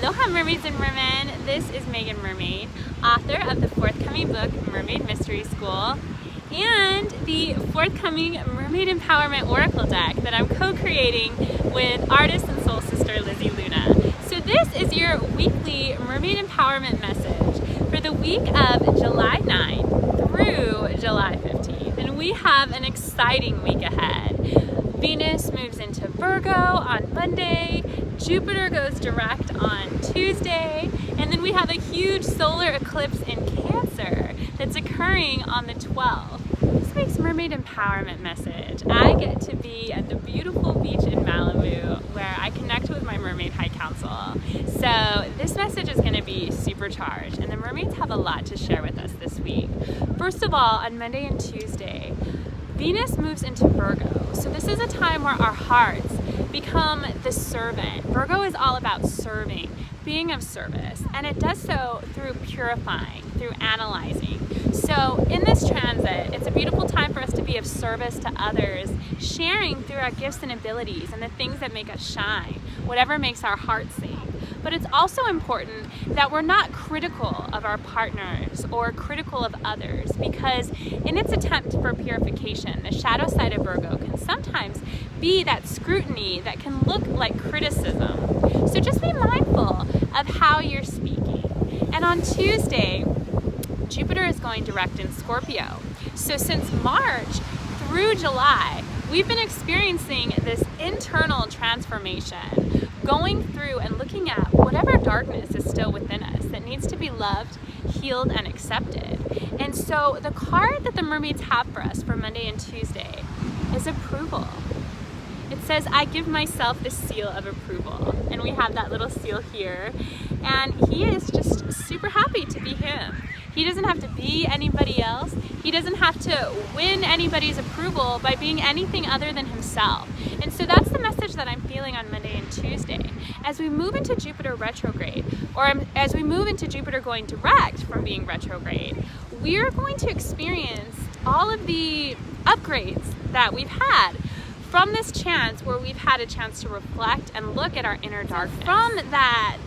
Aloha mermaids and mermen, this is Meagan Mermaid, author of the forthcoming book Mermaid Mystery School and the forthcoming Mermaid Empowerment Oracle deck that I'm co-creating with artist and soul sister Lizzie Luna. So this is your weekly Mermaid Empowerment message for the week of July 9th through July 15th, and we have an exciting week ahead. Venus moves into Virgo on Monday, Jupiter goes direct on Tuesday, and then we have a huge solar eclipse in Cancer that's occurring on the 12th. This week's Mermaid Empowerment message, I get to be at the beautiful beach in Malibu where I connect with my Mermaid High Council. So this message is going to be supercharged, and the mermaids have a lot to share with us this week. First of all, on Monday and Tuesday, Venus moves into Virgo. So this is a time where our hearts become the servant. Virgo is all about serving, being of service, and it does so through purifying, through analyzing. So in this transit, it's a beautiful time for us to be of service to others, sharing through our gifts and abilities and the things that make us shine, whatever makes our hearts sing. But it's also important that we're not critical of our partners or critical of others, because in its attempt for purification, the shadow side of Virgo can sometimes be that scrutiny that can look like criticism. So just be mindful of how you're speaking. And on Tuesday, Jupiter is going direct in Scorpio. So since March through July, we've been experiencing this internal transformation, going through and looking at whatever darkness is still within us that needs to be loved, healed, and accepted. And so the card that the mermaids have for us for Monday and Tuesday is approval. It says, I give myself the seal of approval. And we have that little seal here. And he is just super happy to be him. He doesn't have to be anybody else. He doesn't have to win anybody's approval by being anything other than himself. And so that's the message that I'm feeling on Monday and Tuesday. As we move into Jupiter retrograde, or as we move into Jupiter going direct from being retrograde, we're going to experience all of the upgrades that we've had from this chance where we've had a chance to reflect and look at our inner darkness. From that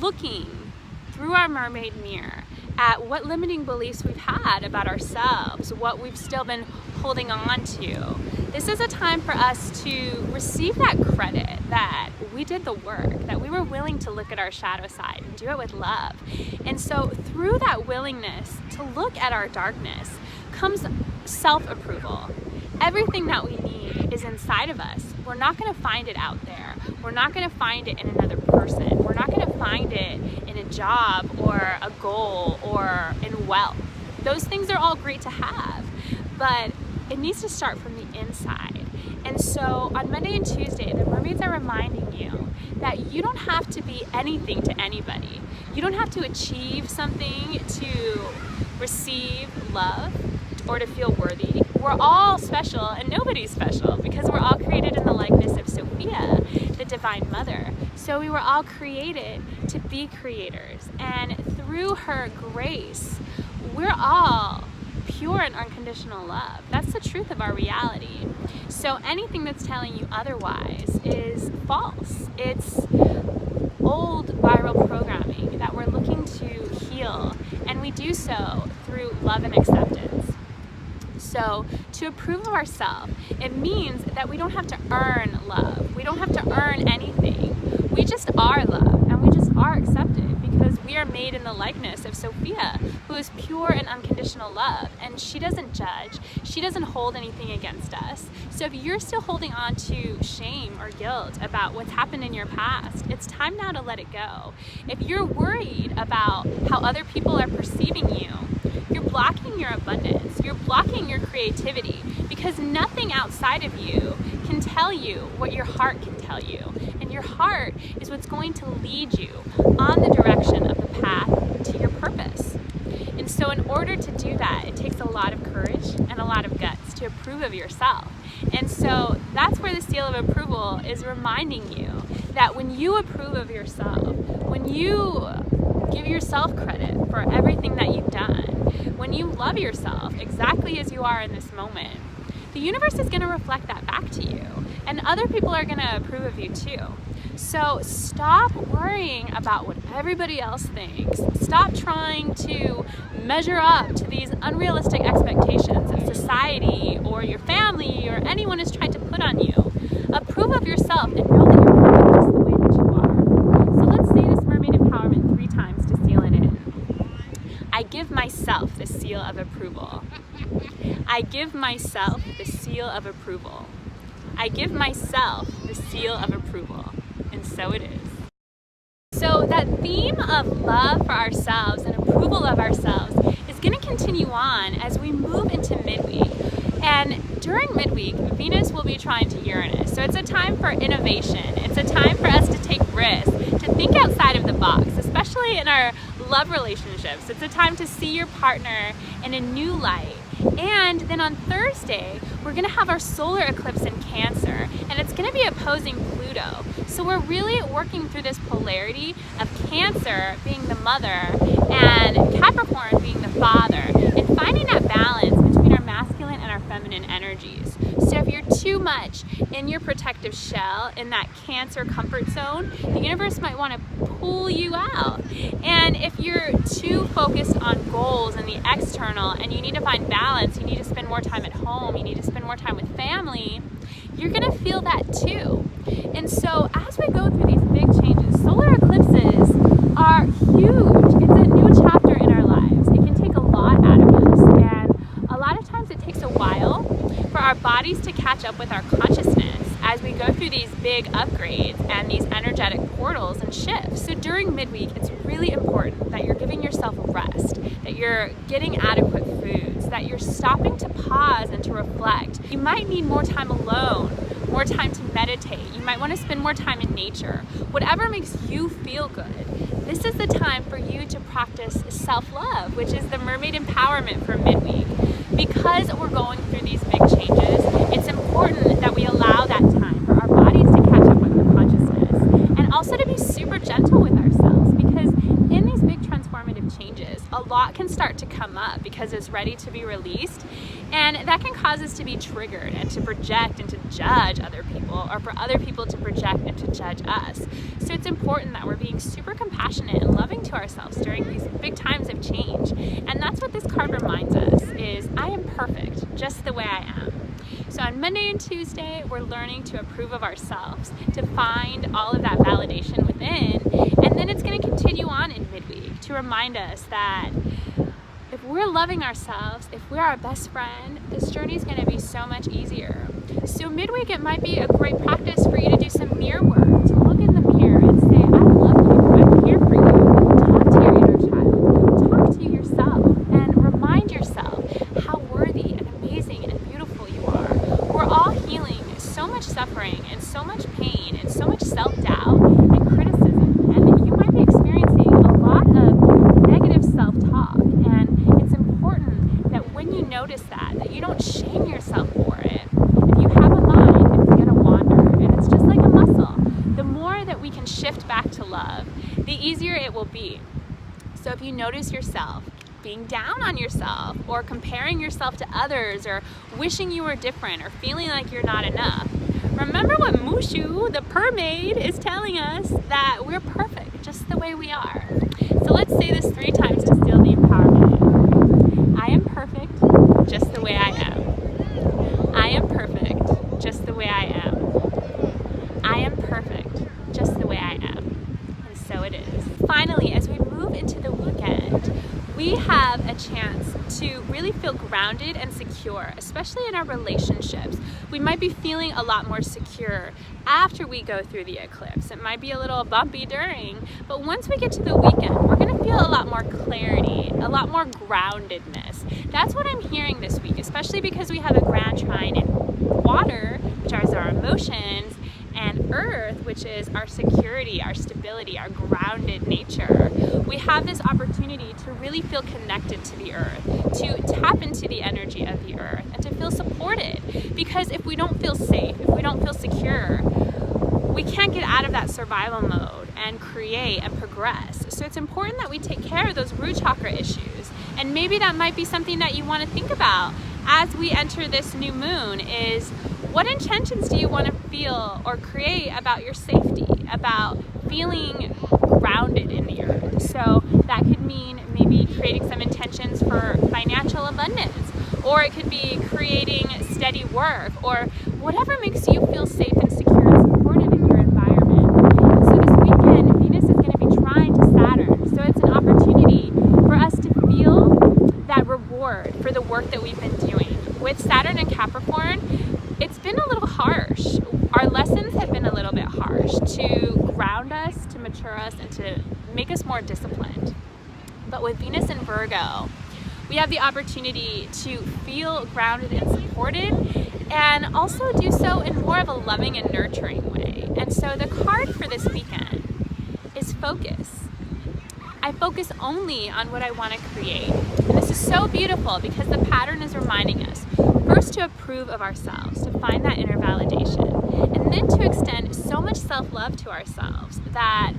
looking through our mermaid mirror at what limiting beliefs we've had about ourselves, what we've still been holding on to. This is a time for us to receive that credit that we did the work, that we were willing to look at our shadow side and do it with love. And so through that willingness to look at our darkness comes self-approval. Everything that we need is inside of us. We're not going to find it out there. We're not going to find it in another person. We're not going to find it in a job or a goal or in wealth. Those things are all great to have, but it needs to start from the inside. And so on Monday and Tuesday, the mermaids are reminding you that you don't have to be anything to anybody. You don't have to achieve something to receive love or to feel worthy. We're all special and nobody's special because we're all created in the likeness of Sophia, the Divine Mother. So we were all created to be creators, and through her grace, we're all pure and unconditional love. That's the truth of our reality. So anything that's telling you otherwise is false. It's old viral programming that we're looking to heal, and we do so through love and acceptance. So to approve of ourselves, it means that we don't have to earn love. We don't have to earn anything. We just are love, and we just are accepted because we are made in the likeness of Sophia, who is pure and unconditional love, and she doesn't judge. She doesn't hold anything against us. So if you're still holding on to shame or guilt about what's happened in your past, it's time now to let it go. If you're worried about how other people are perceiving you, you're blocking your abundance, you're blocking your creativity, because nothing outside of you can tell you what your heart can tell you. And your heart is what's going to lead you on the direction of the path to your purpose. And so in order to do that, it takes a lot of courage and a lot of guts to approve of yourself. And so that's where the seal of approval is reminding you that when you approve of yourself, when you give yourself credit for everything that you've done, when you love yourself exactly as you are in this moment, the universe is going to reflect that back to you, and other people are going to approve of you too. So stop worrying about what everybody else thinks. Stop trying to measure up to these unrealistic expectations that society or your family or anyone is trying to put on you. Approve of yourself and know that you're perfect just the way that you are. So let's say this mermaid empowerment 3 times to seal it in. I give myself the seal of approval. I give myself the seal of approval. I give myself the seal of approval. And so it is. So that theme of love for ourselves and approval of ourselves is going to continue on as we move into midweek. And during midweek, Venus will be trine to Uranus. So it's a time for innovation. It's a time for us to take risks, to think outside of the box, especially in our love relationships. It's a time to see your partner in a new light. And then on Thursday, we're going to have our solar eclipse in Cancer, and it's going to be opposing Pluto. So we're really working through this polarity of Cancer being the mother and Capricorn being the father, and finding that balance between our masculine and our feminine energies. So if you're too much in your protective shell, in that Cancer comfort zone, the universe might want to pull you out. And if you're too focused on goals and the external, and you need to find balance, you need to spend more time at home, you need to spend more time with family, you're gonna feel that too. And so as we go through these big changes, solar eclipses are huge. It's a new chapter in our lives. It can take a lot out of us, and a lot of times it takes a while for our bodies to catch up with our consciousness as we go through these big upgrades and these energetic portals and shifts. So during midweek, it's really important that you're giving yourself a rest, that you're getting adequate foods, that you're stopping to pause and to reflect. You might need more time alone, more time to meditate. You might want to spend more time in nature. Whatever makes you feel good. This is the time for you to practice self-love, which is the mermaid empowerment for midweek. Because we're going through these big changes, it's important that we allow that time for our bodies to catch up with our consciousness, and also to be super gentle with ourselves, because in these big transformative changes, a lot can start to come up because it's ready to be released, and that can cause us to be triggered and to project and to judge other people, or for other people to project and to judge us. So it's important that we're being super compassionate and loving to ourselves during these big times of change. And that's what this card reminds us is, I am perfect just the way I am. So on Monday and Tuesday, we're learning to approve of ourselves, to find all of that validation within. And then it's going to continue on in midweek to remind us that if we're loving ourselves, if we're our best friend, this journey is going to be so much easier. So midweek, it might be a great practice for you to do some mirror work, to look in the mirror and say, I love you, I'm here for you. Talk to your inner child, talk to yourself, and remind yourself how worthy and amazing and beautiful you are. We're all healing so much suffering and so much pain and so much self-doubt and criticism, and you might be experiencing a lot of negative self-talk, and it's important that when you notice that you don't shame yourself for it. If you have a mind, it's going to wander, and it's just like a muscle. The more that we can shift back to love, the easier it will be. So if you notice yourself being down on yourself, or comparing yourself to others, or wishing you were different, or feeling like you're not enough, remember what Mushu, the mermaid, is telling us, that we're perfect just the way we are. So let's say this 3 times to seal the empowerment. I am perfect just the way I am. I am perfect just the way I am. I am perfect just the way I am. And so it is. Finally, as we move into the weekend, we have a chance to really feel grounded and secure, especially in our relationships. We might be feeling a lot more secure after we go through the eclipse. It might be a little bumpy during, but once we get to the weekend, we're going to feel a lot more clarity, a lot more groundedness. That's what I'm hearing this week, especially because we have a grand trine in water, which is our emotions, and earth, which is our security, our stability, our grounded nature. We have this opportunity to really feel connected to the earth, to tap into the energy of the earth, and to feel supported. Because if we don't feel safe, if we don't feel secure, we can't get out of that survival mode and create and progress. So it's important that we take care of those root chakra issues. And maybe that might be something that you want to think about as we enter this new moon, is what intentions do you want to feel or create about your safety? about feeling grounded in the earth. So that could mean maybe creating some intentions for financial abundance, or it could be creating steady work, or whatever makes you feel safe and secure and supported in your environment. So this weekend, Venus is going to be trine to Saturn. So it's an opportunity for us to feel that reward for the work that we've been doing. With Saturn and Capricorn, it's been a little harsh. Our lessons have been a little bit harsh to ground us, to mature us, and to make us more disciplined. But with Venus in Virgo, we have the opportunity to feel grounded and supported, and also do so in more of a loving and nurturing way. And so the card for this weekend is focus. I focus only on what I want to create. And this is so beautiful because the pattern is reminding us first to approve of ourselves, to find that inner validation, and then to extend so much self-love to ourselves that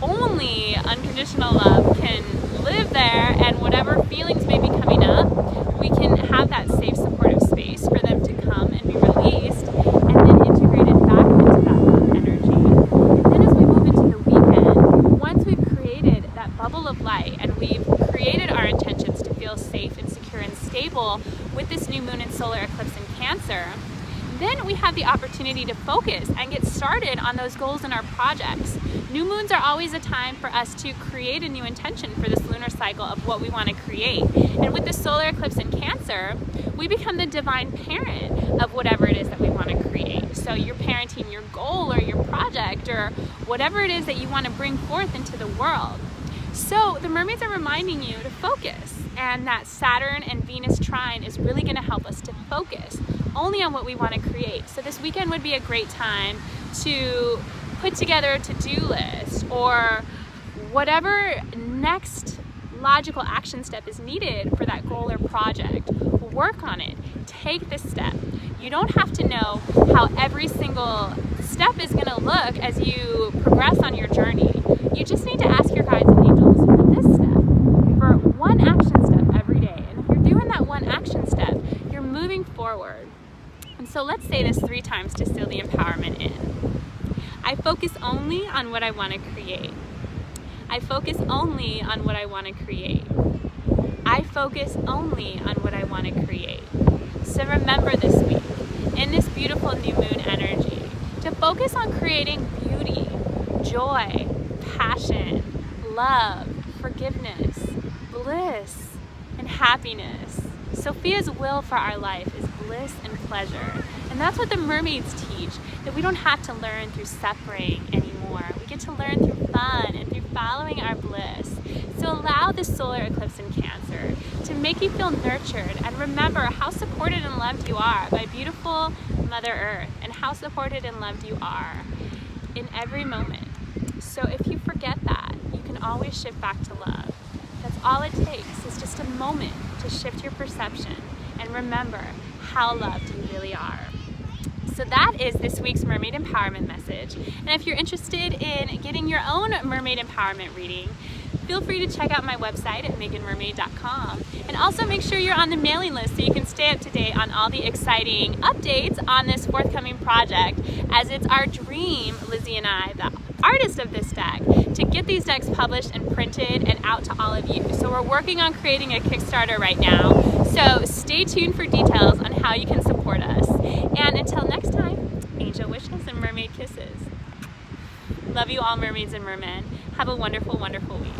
only unconditional love can live there, and whatever feelings may be coming up, we can have that safe, supportive space for them to come and be released, and then integrated back into that love energy. And then as we move into the weekend, once we've created that bubble of light and we've created our intentions to feel safe and secure and stable with this new moon and solar eclipse in Cancer, then we have the opportunity to focus and get started on those goals in our projects. New moons are always a time for us to create a new intention for this lunar cycle of what we want to create. And with the solar eclipse in Cancer, we become the divine parent of whatever it is that we want to create. So you're parenting your goal or your project or whatever it is that you want to bring forth into the world. So the mermaids are reminding you to focus, and that Saturn and Venus trine is really going to help us to focus only on what we want to create. So this weekend would be a great time to put together a to-do list, or whatever next logical action step is needed for that goal or project. Work on it. Take this step. You don't have to know how every single step is going to look as you progress on your journey. You just need to ask your guides and angels for this step, for one action step every day. And if you're doing that one action step, you're moving forward. And so let's say this 3 times to seal the empowerment in. I focus only on what I want to create. I focus only on what I want to create. I focus only on what I want to create. So remember this week, in this beautiful new moon energy, to focus on creating beauty, joy, passion, love, forgiveness, bliss, and happiness. Sophia's will for our life is bliss and pleasure. And that's what the mermaids teach, that we don't have to learn through suffering anymore. We get to learn through fun and through following our bliss. So allow this solar eclipse in Cancer to make you feel nurtured, and remember how supported and loved you are by beautiful Mother Earth, and how supported and loved you are in every moment. So if you forget that, you can always shift back to love. That's all it takes, is just a moment to shift your perception and remember how loved you really are. So that is this week's Mermaid Empowerment message. And if you're interested in getting your own Mermaid Empowerment reading, feel free to check out my website at meaganmermaid.com. And also make sure you're on the mailing list so you can stay up to date on all the exciting updates on this forthcoming project, as it's our dream, Lizzie and I, the artist of this deck, to get these decks published and printed and out to all of you. So we're working on creating a Kickstarter right now. So stay tuned for details on how you can support us. And until next time, angel wishes and mermaid kisses. Love you all, mermaids and mermen. Have a wonderful, wonderful week.